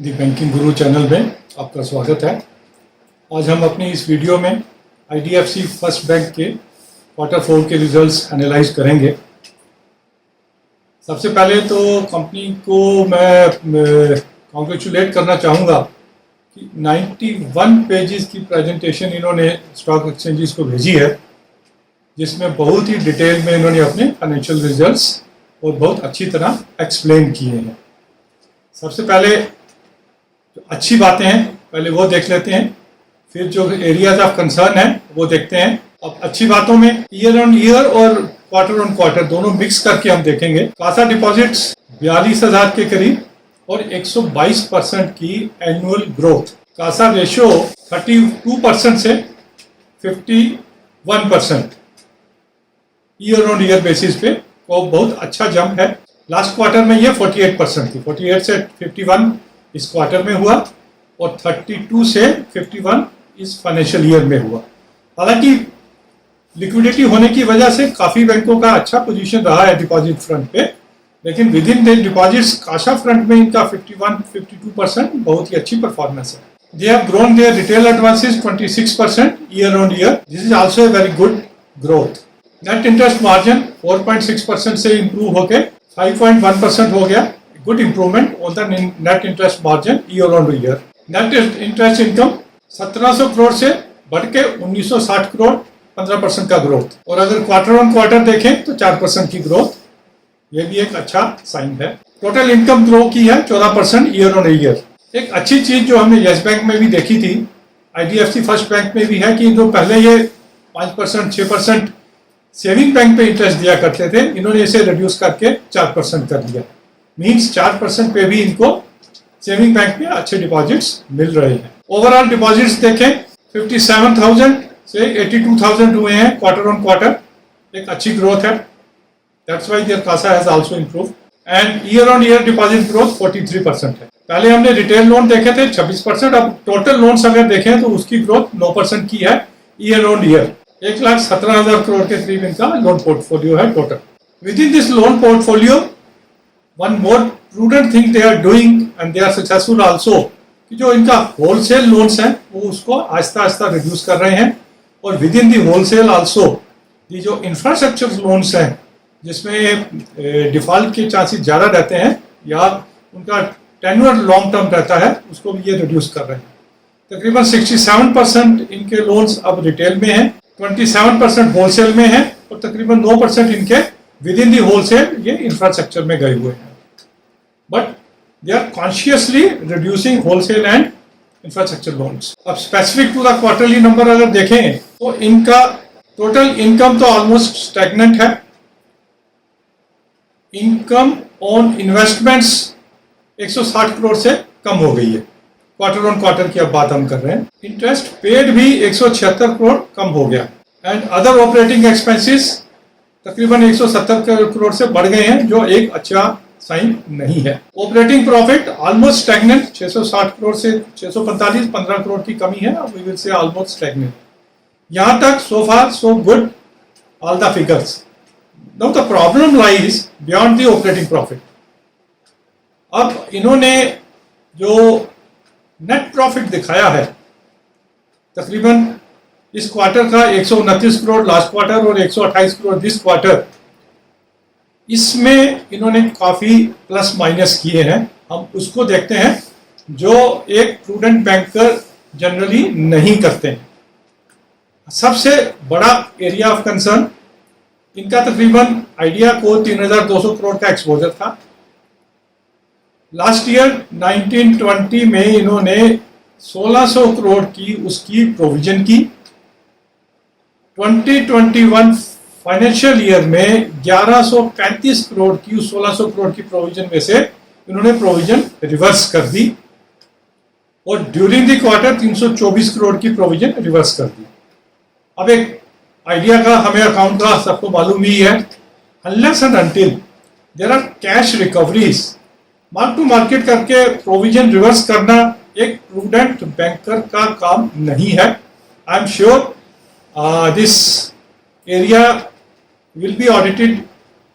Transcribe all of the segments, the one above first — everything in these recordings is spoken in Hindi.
दी बैंकिंग गुरु चैनल में आपका स्वागत है। आज हम अपनी इस वीडियो में आईडीएफसी फर्स्ट बैंक के Q4 के रिजल्ट्स एनालाइज करेंगे। सबसे पहले तो कंपनी को मैं कॉन्ग्रेचुलेट करना चाहूँगा कि 91 पेजेस की प्रेजेंटेशन इन्होंने स्टॉक एक्सचेंजेस को भेजी है, जिसमें बहुत ही डिटेल में इन्होंने अपने फाइनेंशियल रिजल्ट्स और बहुत अच्छी तरह एक्सप्लेन किए हैं। सबसे पहले जो अच्छी बातें हैं पहले वो देख लेते हैं, फिर जो एरियाज ऑफ कंसर्न है वो देखते हैं। अब अच्छी बातों में ईयर ऑन ईयर और क्वार्टर ऑन क्वार्टर दोनों मिक्स करके हम देखेंगे। कासा डिपॉजिट्स 42,000 के करीब और 122% की एनुअल ग्रोथ। कासा रेशियो 32% से 51% ईयर ऑन ईयर बेसिस पे वो बहुत अच्छा जंप है। लास्ट क्वार्टर में ये 48% थी, 48 से 51 इस क्वार्टर में हुआ और 32 से 51 इस फाइनेंशियल ईयर में हुआ। हालांकि लिक्विडिटी होने की वजह से काफ़ी बैंकों का अच्छा पोजीशन रहा है डिपॉजिट फ्रंट पे, लेकिन within the deposits CASA front में इनका 51-52% बहुत ही अच्छी परफॉर्मेंस है। They have grown their retail advances 26% year on year. This is also a very good growth. Net interest margin 4.6% से इंप्रूव होकर 5.1% हो गया। Good improvement on the net interest margin year on year. Net interest income 1700 crore से बढ़ के 1960 करोड़, 15% का ग्रोथ। और अगर क्वार्टर ऑन क्वार्टर देखें तो 4% की ग्रोथ, ये भी एक अच्छा साइन है। टोटल इनकम ग्रो की है 14% ईयर ऑन ईयर। एक अच्छी चीज जो हमने येस बैंक में भी देखी थी, आईडीएफसी फर्स्ट बैंक में भी है कि जो पहले ये 5% 6% सेविंग बैंक पे इंटरेस्ट दिया करते थे, इन्होंने इसे रिड्यूस करके 4% कर दिया। मीन्स 4% पे भी इनको सेविंग बैंक में अच्छे डिपॉजिट्स मिल रहे हैं। ओवरऑल डिपॉजिट्स देखें 57,000 से 82,000 हुए हैं क्वार्टर ऑन क्वार्टर, एक अच्छी ग्रोथ है। That's why their CASA has also improved and year on year deposit growth 43% है। पहले हमने रिटेल लोन देखे थे 26%, अब टोटल लोन्स अगर देखें तो उसकी ग्रोथ 9% की है ईयर ऑन ईयर। 1,17,000 करोड़ के करीब इनका लोन पोर्टफोलियो है total. With in this loan portfolio one more prudent thing they are doing and they are successful also, कि जो इनका होलसेल लोन्स हैं वो उसको आहिस्ता आहिस्ता रिड्यूस कर रहे हैं। और with in the wholesale also ये जो इंफ्रास्ट्रक्चर लोन्स हैं जिसमें डिफॉल्ट के चांसेस ज़्यादा रहते हैं या उनका टेन्योर लॉन्ग टर्म रहता है, उसको भी ये रिड्यूस कर रहे हैं। तकरीबन 67% इनके लोन्स अब रिटेल में हैं, 27% होलसेल में है और तकरीबन 9% इनके विद इन दी होलसेल ये इंफ्रास्ट्रक्चर में गए हुए हैं। But they are consciously reducing wholesale and infrastructure loans. अब specific to the quarterly number अगर देखें तो इनका टोटल इनकम तो ऑलमोस्ट स्टैग्नेंट है। इनकम ऑन इन्वेस्टमेंट्स 160 करोड़ से कम हो गई है, क्वार्टर ऑन क्वार्टर की अब बात हम कर रहे हैं। इंटरेस्ट पेड भी 176 करोड़ कम हो गया एंड अदर ऑपरेटिंग एक्सपेंसेस तकरीबन 170 करोड़ से बढ़ गए हैं, जो एक अच्छा साइन नहीं है। Operating profit almost stagnant 660 crore से 645, 15 करोड़ की कमी है। We will say almost stagnant. यहां तक so far so good all the figures. Now the problem lies beyond the operating profit. अब इन्होंने जो नेट प्रॉफिट दिखाया है तकरीबन इस क्वार्टर का 129 करोड़ लास्ट क्वार्टर और 128 करोड़ दिस क्वार्टर, इसमें इन्होंने काफ़ी प्लस माइनस किए हैं। हम उसको देखते हैं जो एक प्रूडेंट बैंकर जनरली नहीं करते हैं। सबसे बड़ा एरिया ऑफ कंसर्न इनका तकरीबन आइडिया को 3,200 करोड़ का एक्सपोजर था। लास्ट ईयर 1920 में इन्होंने 1,600 करोड़ की उसकी प्रोविजन की। 2021 फाइनेंशियल ईयर में 1,135 करोड़ की उस 1,600 करोड़ की प्रोविजन में से इन्होंने प्रोविजन रिवर्स कर दी और ड्यूरिंग द क्वार्टर 324 करोड़ की प्रोविजन रिवर्स कर दी। अब एक आइडिया का हमें अकाउंट का सबको मालूम ही है, unless and until there are cash recoveries, mark to market करके प्रोविजन रिवर्स करना एक प्रूडेंट बैंकर का काम नहीं है। I am sure this area will be audited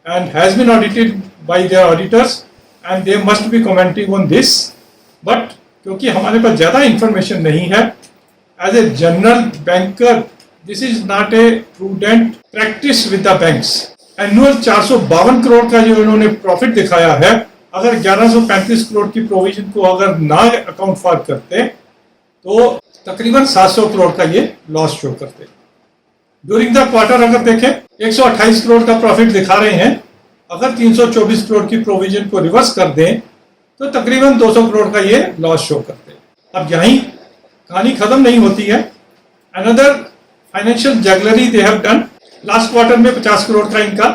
and has been audited by their auditors and they must be commenting on this but क्योंकि हमारे पास ज़्यादा इंफॉर्मेशन नहीं है, as a general banker this is not a prudent practice with the banks. Annual 452 crore का जो इन्होंने प्रॉफिट दिखाया है, अगर 1135 करोड़ की प्रोविजन को अगर ना अकाउंट फॉर करते तो तकरीबन 700 करोड़ का ये लॉस शो करते। ड्यूरिंग द क्वार्टर अगर देखें 128 करोड़ का प्रॉफिट दिखा रहे हैं, अगर 324 करोड़ की प्रोविजन को रिवर्स कर दें तो तकरीबन 200 करोड़ का ये लॉस शो करते। अब यहीं कहानी खत्म नहीं होती है। Another financial jugglery they have done. Last quarter में 50 करोड़ का इनका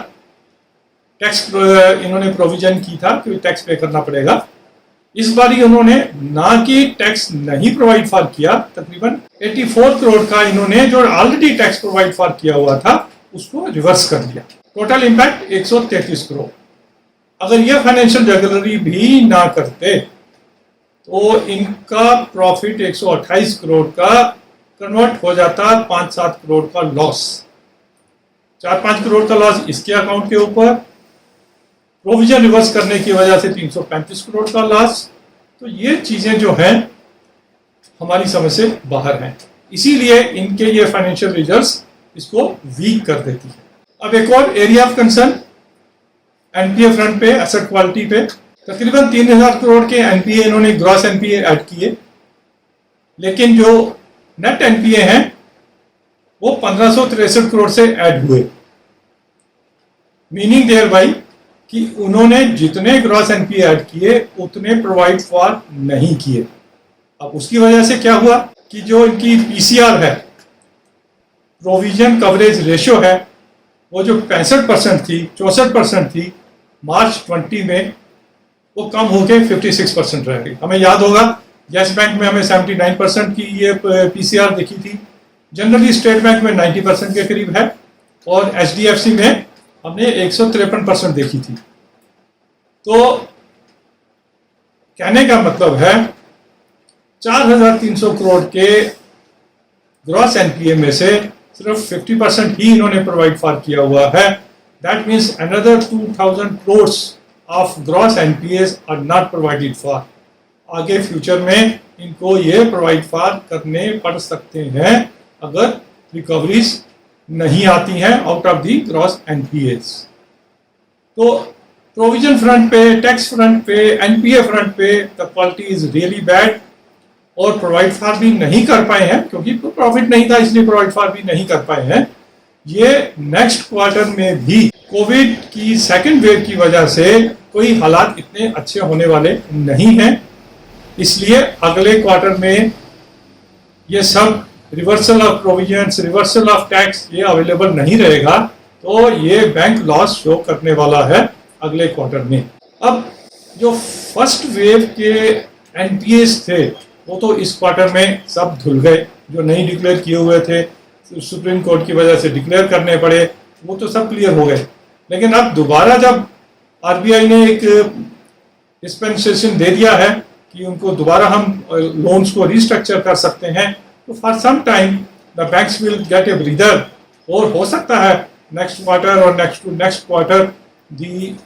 टैक्स इन्होंने प्रोविजन की था कि टैक्स पे करना पड़ेगा। इस बार ही उन्होंने ना कि टैक्स नहीं प्रोवाइड फॉर किया, तकरीबन 84 करोड़ का इन्होंने जो ऑलरेडी टैक्स प्रोवाइड फॉर किया हुआ था उसको रिवर्स कर दिया। Total impact 133 crore. अगर ये फाइनेंशियल रेगुलरी भी ना करते तो इनका प्रॉफिट 128 करोड़ का कन्वर्ट हो जाता 5-7 करोड़ का लॉस। 4-5 करोड़ का लॉस इसके अकाउंट के ऊपर, प्रोविजन रिवर्स करने की वजह से 335 करोड़ का लॉस। तो ये चीजें जो हैं हमारी समझ से बाहर हैं, इसीलिए इनके ये फाइनेंशियल रिजल्ट्स इसको वीक कर देती है। अब एक और area of concern NPA front पे, एसेट क्वालिटी पे तकरीबन 3000 करोड़ के एनपीए इन्होंने ग्रॉस एनपीए ऐड किए, लेकिन जो नेट एनपीए हैं वो 1563 करोड़ से ऐड हुए। मीनिंग देयर बाई कि उन्होंने जितने ग्रॉस एनपीए ऐड किए उतने प्रोवाइड फॉर नहीं किए। अब उसकी वजह से क्या हुआ कि जो इनकी पीसीआर है, प्रोविजन कवरेज रेशियो है, वो जो 65% थी 64% थी मार्च 20 में, वो कम होकर 56% रह गई। हमें याद होगा यस बैंक में हमें 79% की ये पीसीआर दिखी थी, जनरली स्टेट बैंक में 90% के करीब है, और एचडीएफसी में हमने 153% देखी थी। तो कहने का मतलब है 4300 करोड़ के ग्रॉस एनपीए में से सिर्फ 50% ही इन्होंने प्रोवाइड फॉर किया हुआ है। That means another 2000 crore of gross NPAs are not provided for. आगे फ्यूचर में इनको ये प्रोवाइड फॉर करने पड़ सकते हैं अगर रिकवरीज नहीं आती हैं out of the gross NPS. तो प्रोविजन फ्रंट पे, टैक्स फ्रंट पे, एनपीए फ्रंट पे the quality is really bad, और प्रोवाइड फॉर भी नहीं कर पाए हैं क्योंकि प्रॉफिट नहीं था, इसलिए प्रोवाइड फॉर भी नहीं कर पाए हैं। ये नेक्स्ट क्वार्टर में भी कोविड की सेकेंड वेव की वजह से कोई हालात इतने अच्छे होने वाले नहीं हैं, इसलिए अगले क्वार्टर में ये सब reversal of provisions, reversal of tax ये अवेलेबल नहीं रहेगा, तो ये बैंक लॉस शो करने वाला है अगले क्वार्टर में। अब जो फर्स्ट वेव के एनपीएस थे वो तो इस क्वार्टर में सब धुल गए, जो नहीं डिक्लेयर किए हुए थे सुप्रीम कोर्ट की वजह से डिक्लेयर करने पड़े, वो तो सब क्लियर हो गए। लेकिन अब दोबारा जब आरबीआई ने एक डिस्पेंसेशन दे दिया है कि उनको दोबारा हम लोन्स को रिस्ट्रक्चर कर सकते हैं, तो for some time the banks will get a breather, और हो सकता है नेक्स्ट क्वार्टर और next to next quarter the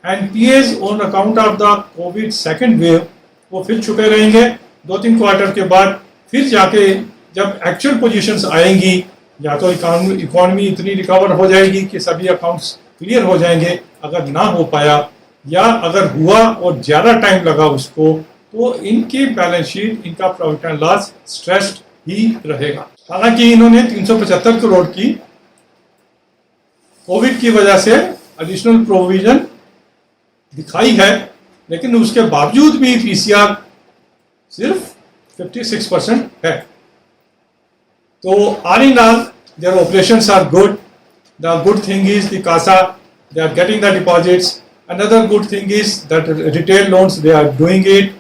NPAs on account of the covid second wave वो फिर छुपे रहेंगे। 2-3 क्वार्टर के बाद फिर जाके जब एक्चुअल पोजीशंस आएंगी, या तो इकोनॉमी इतनी रिकवर हो जाएगी कि सभी अकाउंट्स क्लियर हो जाएंगे, अगर ना हो पाया या अगर हुआ और ज़्यादा टाइम लगा उसको, तो इनकी बैलेंस शीट, इनका प्रॉफिट एंड लॉस स्ट्रेस्ड ही रहेगा। हालांकि इन्होंने 375 करोड़ की कोविड की वजह से एडिशनल प्रोविजन दिखाई है, लेकिन उसके बावजूद भी पीसीआर सिर्फ 56% है। तो all in all their operations are good. The good thing is the CASA, they are getting the deposits. Another good thing is that retail loans they are doing it,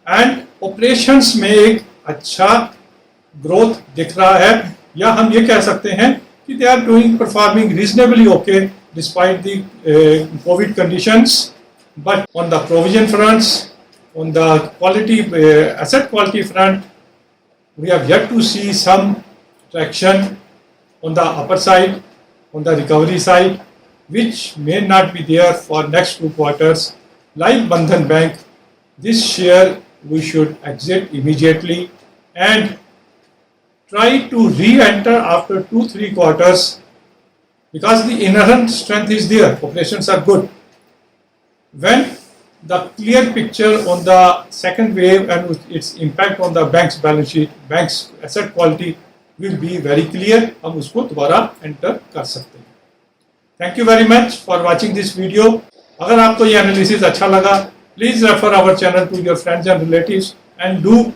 and operations में एक अच्छा ग्रोथ दिख रहा है, या हम ये कह सकते हैं कि they are doing performing reasonably okay despite the covid conditions. But on the provision fronts, on the quality asset quality front, we have yet to see some traction on the upper side, on the recovery side, which may not be there for next 2 quarters. Like Bandhan Bank, this share we should exit immediately and try to re-enter after 2-3 quarters, because the inherent strength is there, operations are good. When the clear picture on the second wave and its impact on the bank's balance sheet, bank's asset quality will be very clear, हम उसको दोबारा enter कर सकते हैं. Thank you very much for watching this video. अगर आपको ये एनालिसिस अच्छा लगा, please refer our channel to your friends and relatives and do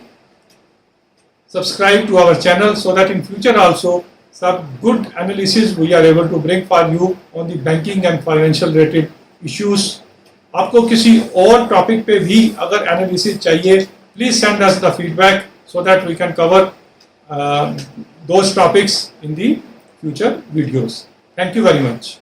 subscribe to our channel so that in future also some good analysis we are able to bring for you on the banking and financial related issues. आपको किसी और टॉपिक पे भी अगर एनालिसिस चाहिए, please send us the feedback so that we can cover those topics in the future videos. Thank you very much.